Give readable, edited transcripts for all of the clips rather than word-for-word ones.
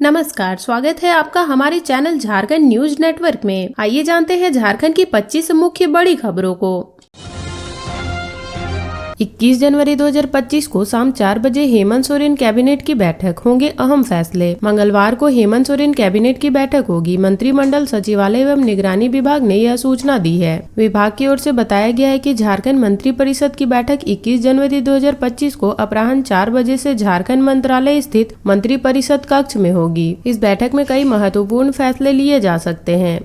नमस्कार, स्वागत है आपका हमारे चैनल झारखंड न्यूज नेटवर्क में। आइए जानते हैं झारखंड की 25 मुख्य बड़ी खबरों को। 21 जनवरी 2025 को शाम 4 बजे हेमंत सोरेन कैबिनेट की बैठक, होंगे अहम फैसले। मंगलवार को हेमंत सोरेन कैबिनेट की बैठक होगी। मंत्रिमंडल सचिवालय एवं निगरानी विभाग ने यह सूचना दी है। विभाग की ओर से बताया गया है कि झारखंड मंत्री परिषद की बैठक 21 जनवरी 2025 को अपराह्न 4 बजे से झारखंड मंत्रालय स्थित मंत्री परिषद कक्ष में होगी। इस बैठक में कई महत्वपूर्ण फैसले लिए जा सकते हैं।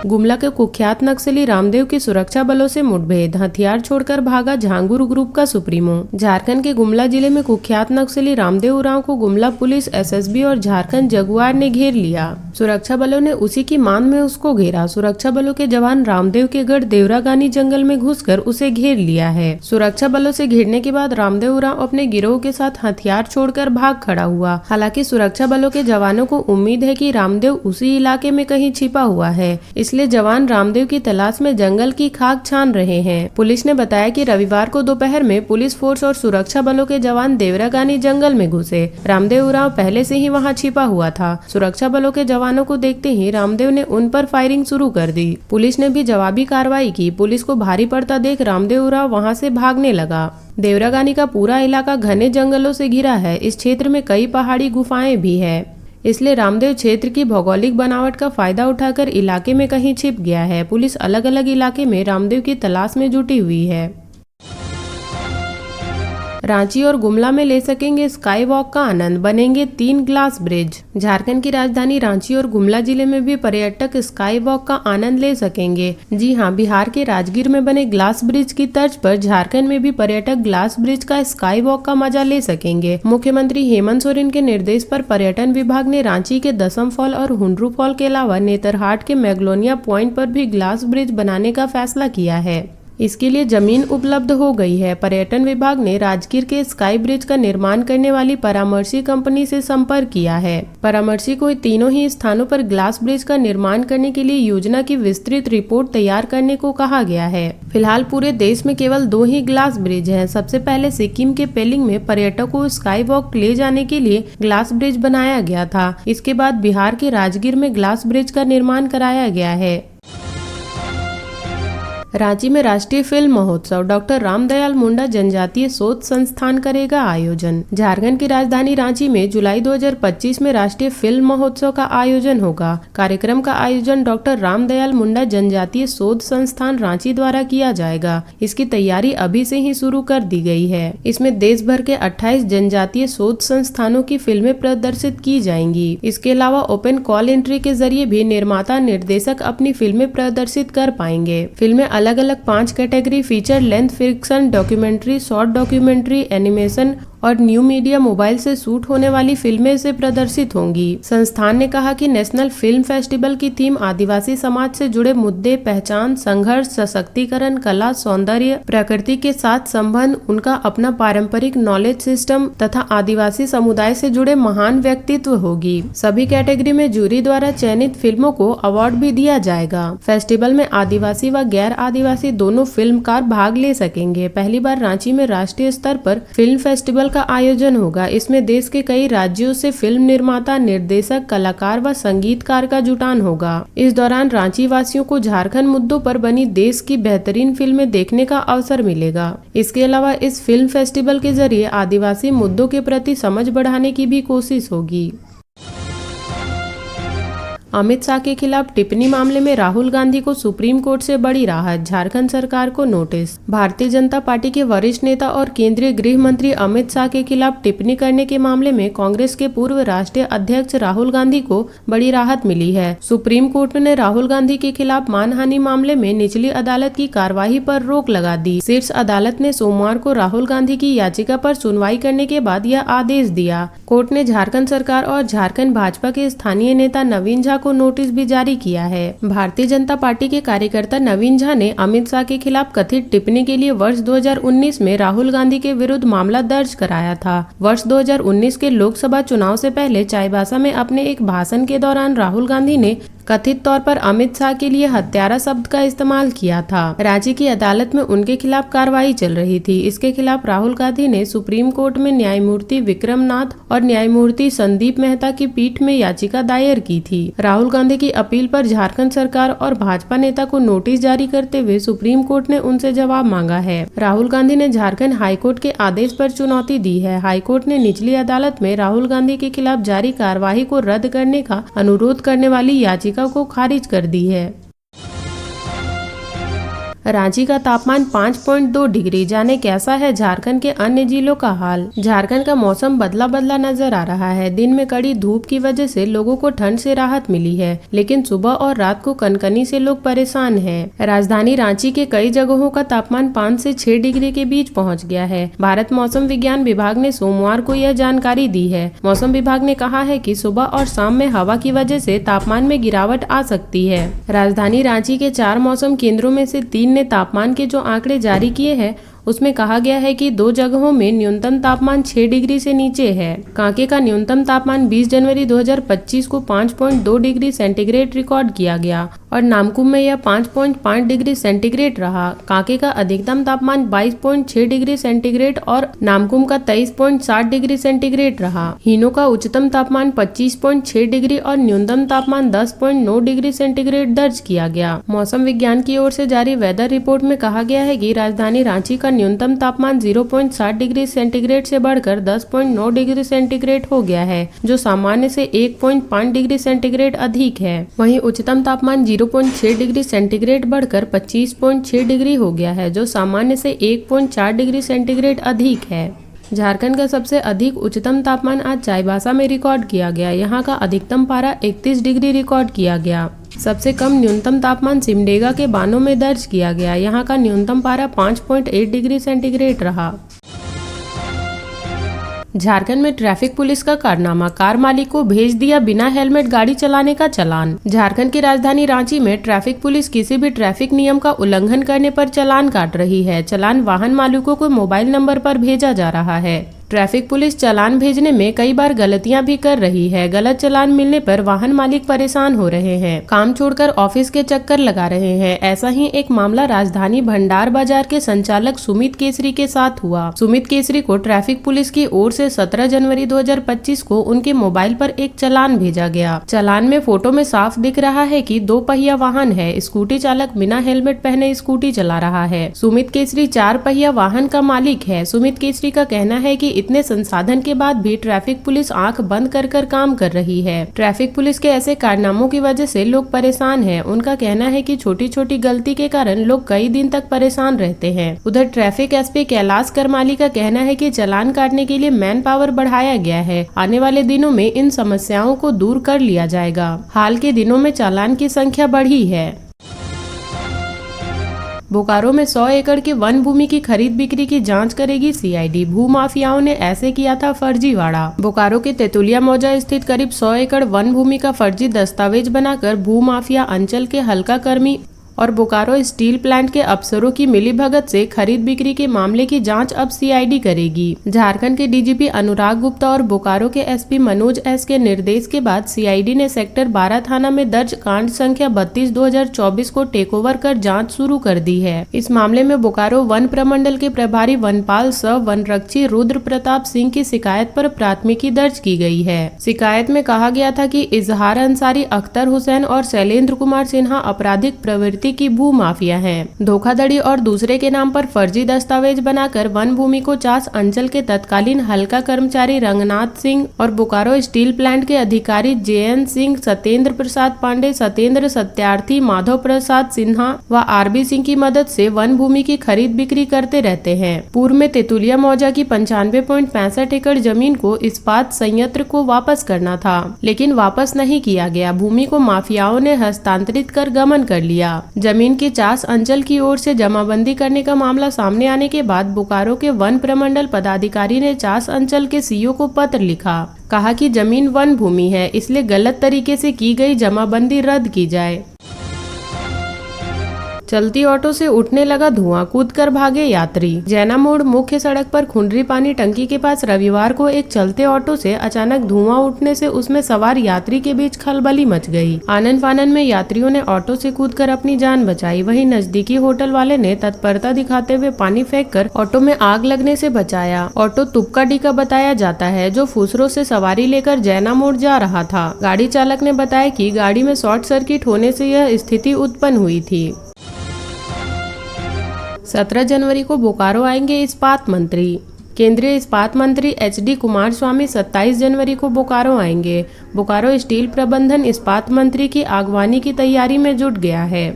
गुमला के कुख्यात नक्सली रामदेव की सुरक्षा बलों से मुठभेड़, हथियार छोड़कर भागा झांगुर ग्रुप का सुप्रीमो। झारखंड के गुमला जिले में कुख्यात नक्सली रामदेव उरांव को गुमला पुलिस, एसएसबी और झारखंड जगुआर ने घेर लिया। सुरक्षा बलों ने उसी की मांग में उसको घेरा। सुरक्षा बलों के जवान रामदेव के गढ़ देवरागानी जंगल में घुसकर उसे घेर लिया है। सुरक्षा बलों से घेरने के बाद रामदेव उरांव अपने गिरोह के साथ हथियार छोड़कर भाग खड़ा हुआ। हालांकि सुरक्षा बलों के जवानों को उम्मीद है कि रामदेव उसी इलाके में कहीं छिपा हुआ है, इसलिए जवान रामदेव की तलाश में जंगल की खाक छान रहे हैं। पुलिस ने बताया कि रविवार को दोपहर में पुलिस फोर्स और सुरक्षा बलों के जवान देवरागानी जंगल में घुसे। रामदेव उरांव पहले से ही वहां छिपा हुआ था। सुरक्षा बलों के जवानों को देखते ही रामदेव ने उन पर फायरिंग शुरू कर दी। पुलिस ने भी जवाबी कार्रवाई की। पुलिस को भारी पड़ता देख रामदेव उरांव वहां से भागने लगा। देवरागानी का पूरा इलाका घने जंगलों से घिरा है। इस क्षेत्र में कई पहाड़ी गुफाएं भी है, इसलिए रामदेव क्षेत्र की भौगोलिक बनावट का फायदा उठाकर इलाके में कहीं छिप गया है। पुलिस अलग अलग इलाके में रामदेव की तलाश में जुटी हुई है। रांची और गुमला में ले सकेंगे स्काई वॉक का आनंद, बनेंगे 3 ग्लास ब्रिज। झारखंड की राजधानी रांची और गुमला जिले में भी पर्यटक स्काई वॉक का आनंद ले सकेंगे। जी हां, बिहार के राजगीर में बने ग्लास ब्रिज की तर्ज पर झारखंड में भी पर्यटक ग्लास ब्रिज का स्काई वॉक का मजा ले सकेंगे। मुख्यमंत्री हेमंत सोरेन के निर्देश पर पर्यटन विभाग ने रांची के दसम फॉल और हुंड्रू फॉल के अलावा नेतरहाट के मैग्नोलिया पॉइंट पर भी ग्लास ब्रिज बनाने का फैसला किया है। इसके लिए जमीन उपलब्ध हो गई है। पर्यटन विभाग ने राजगीर के स्काई ब्रिज का निर्माण करने वाली परामर्शी कंपनी से संपर्क किया है। परामर्शी को तीनों ही स्थानों पर ग्लास ब्रिज का निर्माण करने के लिए योजना की विस्तृत रिपोर्ट तैयार करने को कहा गया है। फिलहाल पूरे देश में केवल 2 ही ग्लास ब्रिज हैं। सबसे पहले सिक्किम के पेलिंग में पर्यटकों को स्काई वॉक ले जाने के लिए ग्लास ब्रिज बनाया गया था। इसके बाद बिहार के राजगीर में ग्लास ब्रिज का निर्माण कराया गया है। रांची में राष्ट्रीय फिल्म महोत्सव, डॉक्टर रामदयाल मुंडा जनजातीय शोध संस्थान करेगा आयोजन। झारखंड की राजधानी रांची में जुलाई 2025 में राष्ट्रीय फिल्म महोत्सव का आयोजन होगा। कार्यक्रम का आयोजन डॉक्टर रामदयाल मुंडा जनजातीय शोध संस्थान रांची द्वारा किया जाएगा। इसकी तैयारी अभी से ही शुरू कर दी गई है। इसमें देश भर के 28 जनजातीय शोध संस्थानों की फिल्में प्रदर्शित की जाएंगी। इसके अलावा ओपन कॉल एंट्री के जरिए भी निर्माता निर्देशक अपनी फिल्में प्रदर्शित कर पाएंगे। फिल्में अलग अलग 5 category, feature length, fiction, documentary, short documentary, animation और न्यू मीडिया मोबाइल से शूट होने वाली फिल्में से प्रदर्शित होंगी। संस्थान ने कहा कि नेशनल फिल्म फेस्टिवल की थीम आदिवासी समाज से जुड़े मुद्दे, पहचान, संघर्ष, सशक्तिकरण, कला, सौंदर्य, प्रकृति के साथ संबंध, उनका अपना पारंपरिक नॉलेज सिस्टम तथा आदिवासी समुदाय से जुड़े महान व्यक्तित्व होगी। सभी कैटेगरी में जूरी द्वारा चयनित फिल्मों को अवार्ड भी दिया जाएगा। फेस्टिवल में आदिवासी व गैर आदिवासी दोनों फिल्मकार भाग ले सकेंगे। पहली बार रांची में राष्ट्रीय स्तर पर फिल्म फेस्टिवल का आयोजन होगा। इसमें देश के कई राज्यों से फिल्म निर्माता, निर्देशक, कलाकार व संगीतकार का जुटान होगा। इस दौरान रांची वासियों को झारखंड मुद्दों पर बनी देश की बेहतरीन फिल्में देखने का अवसर मिलेगा। इसके अलावा इस फिल्म फेस्टिवल के जरिए आदिवासी मुद्दों के प्रति समझ बढ़ाने की भी कोशिश होगी। अमित शाह के खिलाफ टिप्पणी मामले में राहुल गांधी को सुप्रीम कोर्ट से बड़ी राहत, झारखंड सरकार को नोटिस। भारतीय जनता पार्टी के वरिष्ठ नेता और केंद्रीय गृह मंत्री अमित शाह के खिलाफ टिप्पणी करने के मामले में कांग्रेस के पूर्व राष्ट्रीय अध्यक्ष राहुल गांधी को बड़ी राहत मिली है। सुप्रीम कोर्ट ने राहुल गांधी के खिलाफ मानहानि मामले में निचली अदालत की कार्यवाही पर रोक लगा दी। शीर्ष अदालत ने सोमवार को राहुल गांधी की याचिका पर सुनवाई करने के बाद यह आदेश दिया। कोर्ट ने झारखंड सरकार और झारखंड भाजपा के स्थानीय नेता नवीन झा को नोटिस भी जारी किया है। भारतीय जनता पार्टी के कार्यकर्ता नवीन झा ने अमित शाह के खिलाफ कथित टिप्पणी के लिए वर्ष 2019 में राहुल गांधी के विरुद्ध मामला दर्ज कराया था। वर्ष 2019 के लोकसभा चुनाव से पहले चाईबासा में अपने एक भाषण के दौरान राहुल गांधी ने कथित तौर पर अमित शाह के लिए हत्यारा शब्द का इस्तेमाल किया था। रांची की अदालत में उनके खिलाफ कार्रवाई चल रही थी। इसके खिलाफ राहुल गांधी ने सुप्रीम कोर्ट में न्यायमूर्ति विक्रम नाथ और न्यायमूर्ति संदीप मेहता की पीठ में याचिका दायर की थी। राहुल गांधी की अपील पर झारखंड सरकार और भाजपा नेता को नोटिस जारी करते हुए सुप्रीम कोर्ट ने उनसे जवाब मांगा है। राहुल गांधी ने झारखंड हाईकोर्ट के आदेश पर चुनौती दी है। हाईकोर्ट ने निचली अदालत में राहुल गांधी के खिलाफ जारी कार्यवाही को रद्द करने का अनुरोध करने वाली याचिका को खारिज कर दी है। रांची का तापमान 5.2 डिग्री। जाने कैसा है झारखंड के अन्य जिलों का हाल। झारखंड का मौसम बदला बदला नजर आ रहा है। दिन में कड़ी धूप की वजह से लोगों को ठंड से राहत मिली है, लेकिन सुबह और रात को कनकनी से लोग परेशान हैं। राजधानी रांची के कई जगहों का तापमान 5 से 6 डिग्री के बीच पहुंच गया है। भारत मौसम विज्ञान विभाग ने सोमवार को यह जानकारी दी है। मौसम विभाग ने कहा है कि सुबह और शाम में हवा की वजह से तापमान में गिरावट आ सकती है। राजधानी रांची के 4 मौसम केंद्रों में से 3 ने तापमान के जो आंकड़े जारी किए हैं उसमें कहा गया है कि 2 जगहों में न्यूनतम तापमान 6 डिग्री से नीचे है। कांके का न्यूनतम तापमान 20 जनवरी 2025 को 5.2 डिग्री सेंटीग्रेड रिकॉर्ड किया गया और नामकुम में यह 5.5 डिग्री सेंटीग्रेड रहा। कांके का अधिकतम तापमान 22.6 डिग्री सेंटीग्रेड और नामकुम का 23.7 डिग्री सेंटीग्रेड रहा। हीनो का उच्चतम तापमान 25.6 डिग्री और न्यूनतम तापमान 10.9 डिग्री सेंटीग्रेड दर्ज किया गया। मौसम विज्ञान की ओर से जारी वेदर रिपोर्ट में कहा गया है कि राजधानी रांची का न्यूनतम तापमान 0.7 डिग्री सेंटीग्रेड से बढ़कर 10.9 डिग्री सेंटीग्रेड हो गया है, जो सामान्य से 1.5 डिग्री सेंटीग्रेड अधिक है। वहीं उच्चतम तापमान 0.6 डिग्री सेंटीग्रेड बढ़कर 25.6 डिग्री हो गया है, जो सामान्य से 1.4 डिग्री सेंटीग्रेड अधिक है। झारखंड का सबसे अधिक उच्चतम तापमान आज चाईबासा में रिकॉर्ड किया गया। यहाँ का अधिकतम पारा 31 डिग्री रिकॉर्ड किया गया। सबसे कम न्यूनतम तापमान सिमडेगा के बानों में दर्ज किया गया। यहाँ का न्यूनतम पारा 5.8 डिग्री सेंटीग्रेड रहा। झारखंड में ट्रैफिक पुलिस का कारनामा। कार मालिक को भेज दिया बिना हेलमेट गाड़ी चलाने का चालान। झारखंड की राजधानी रांची में ट्रैफिक पुलिस किसी भी ट्रैफिक नियम का उल्लंघन करने पर चालान काट रही है। चालान वाहन मालिकों को मोबाइल नंबर पर भेजा जा रहा है। ट्रैफिक पुलिस चालान भेजने में कई बार गलतियां भी कर रही है। गलत चालान मिलने पर वाहन मालिक परेशान हो रहे हैं, काम छोड़कर ऑफिस के चक्कर लगा रहे हैं। ऐसा ही एक मामला राजधानी भंडार बाजार के संचालक सुमित केसरी के साथ हुआ। सुमित केसरी को ट्रैफिक पुलिस की ओर से 17 जनवरी 2025 को उनके मोबाइल पर एक चालान भेजा गया। चालान में फोटो में साफ दिख रहा है कि 2 पहिया वाहन है। स्कूटी चालक बिना हेलमेट पहने स्कूटी चला रहा है। सुमित केसरी 4 पहिया वाहन का मालिक है। सुमित केसरी का कहना है कि इतने संसाधन के बाद भी ट्रैफिक पुलिस आंख बंद कर कर काम कर रही है। ट्रैफिक पुलिस के ऐसे कारनामों की वजह से लोग परेशान हैं। उनका कहना है कि छोटी छोटी गलती के कारण लोग कई दिन तक परेशान रहते हैं। उधर ट्रैफिक एसपी कैलाश करमाली का कहना है कि चालान काटने के लिए मैन पावर बढ़ाया गया है। आने वाले दिनों में इन समस्याओं को दूर कर लिया जाएगा। हाल के दिनों में चालान की संख्या बढ़ी है। बोकारो में 100 एकड़ के वन भूमि की खरीद बिक्री की जांच करेगी सीआईडी। भू माफियाओं ने ऐसे किया था फर्जीवाड़ा। बोकारो के तेतुलिया मौजा स्थित करीब 100 एकड़ वन भूमि का फर्जी दस्तावेज बनाकर भू माफिया अंचल के हल्का कर्मी और बोकारो स्टील प्लांट के अफसरों की मिलीभगत से खरीद बिक्री के मामले की जांच अब सीआईडी करेगी। झारखंड के डीजीपी अनुराग गुप्ता और बोकारो के एसपी मनोज एस के निर्देश के बाद सीआईडी ने सेक्टर 12 थाना में दर्ज कांड संख्या 32/2024 को टेक ओवर कर जांच शुरू कर दी है। इस मामले में बोकारो वन प्रमंडल के प्रभारी वनपाल सह वनरक्षी रुद्र प्रताप सिंह की शिकायत पर प्राथमिकी दर्ज की गई है। शिकायत में कहा गया था कि इजहार अंसारी, अख्तर हुसैन और शैलेंद्र कुमार सिन्हा आपराधिक प्रवृत्ति की भू माफिया हैं। धोखाधड़ी और दूसरे के नाम पर फर्जी दस्तावेज बनाकर वन भूमि को चास अंचल के तत्कालीन हल्का कर्मचारी रंगनाथ सिंह और बोकारो स्टील प्लांट के अधिकारी जेएन सिंह, सत्येंद्र प्रसाद पांडे, सत्येंद्र सत्यार्थी, माधव प्रसाद सिन्हा व आरबी सिंह की मदद से वन भूमि की खरीद बिक्री करते रहते हैं। पूर्व में तेतुलिया मौजा की 95.65 एकड़ जमीन को इस्पात संयंत्र को वापस करना था, लेकिन वापस नहीं किया गया। भूमि को माफियाओं ने हस्तांतरित कर गमन कर लिया। जमीन की चास अंचल की ओर से जमाबंदी करने का मामला सामने आने के बाद बोकारो के वन प्रमंडल पदाधिकारी ने चास अंचल के सीईओ को पत्र लिखा। कहा कि जमीन वन भूमि है, इसलिए गलत तरीके से की गई जमाबंदी रद्द की जाए। चलती ऑटो से उठने लगा धुआं, कूदकर भागे यात्री। जैना मोड़ मुख्य सड़क पर खुंडरी पानी टंकी के पास रविवार को एक चलते ऑटो से अचानक धुआं उठने से उसमें सवार यात्री के बीच खलबली मच गई। आनन फानन में यात्रियों ने ऑटो से कूदकर अपनी जान बचाई। वहीं नजदीकी होटल वाले ने तत्परता दिखाते हुए पानी फेंककर ऑटो में आग लगने से बचाया। ऑटो तुपकाडी का बताया जाता है, जो फुसरो से सवारी लेकर जैना मोड़ जा रहा था। गाड़ी चालक ने बताया कि गाड़ी में शॉर्ट सर्किट होने से यह स्थिति उत्पन्न हुई थी। 17 जनवरी को बोकारो आएंगे इस्पात मंत्री। केंद्रीय इस्पात मंत्री HD कुमारस्वामी 27 जनवरी को बोकारो आएंगे। बोकारो स्टील प्रबंधन इस्पात मंत्री की आगवानी की तैयारी में जुट गया है।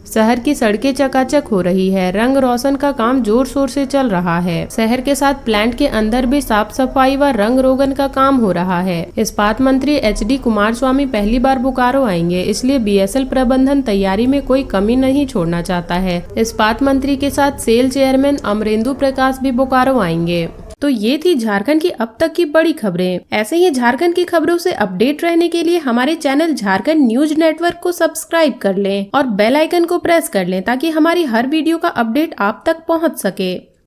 शहर की सड़कें चकाचक हो रही है। रंग रोशन का काम जोर शोर से चल रहा है। शहर के साथ प्लांट के अंदर भी साफ सफाई व रंग रोगन का काम हो रहा है। इस्पात मंत्री HD कुमारस्वामी पहली बार बोकारो आएंगे, इसलिए BSL प्रबंधन तैयारी में कोई कमी नहीं छोड़ना चाहता है। इस्पात मंत्री के साथ सेल चेयरमैन अमरेंदु प्रकाश भी बोकारो आएंगे। तो ये थी झारखंड की अब तक की बड़ी खबरें। ऐसे ही झारखंड की खबरों से अपडेट रहने के लिए हमारे चैनल झारखंड न्यूज नेटवर्क को सब्सक्राइब कर लें और बेल आइकन को प्रेस कर लें, ताकि हमारी हर वीडियो का अपडेट आप तक पहुंच सके।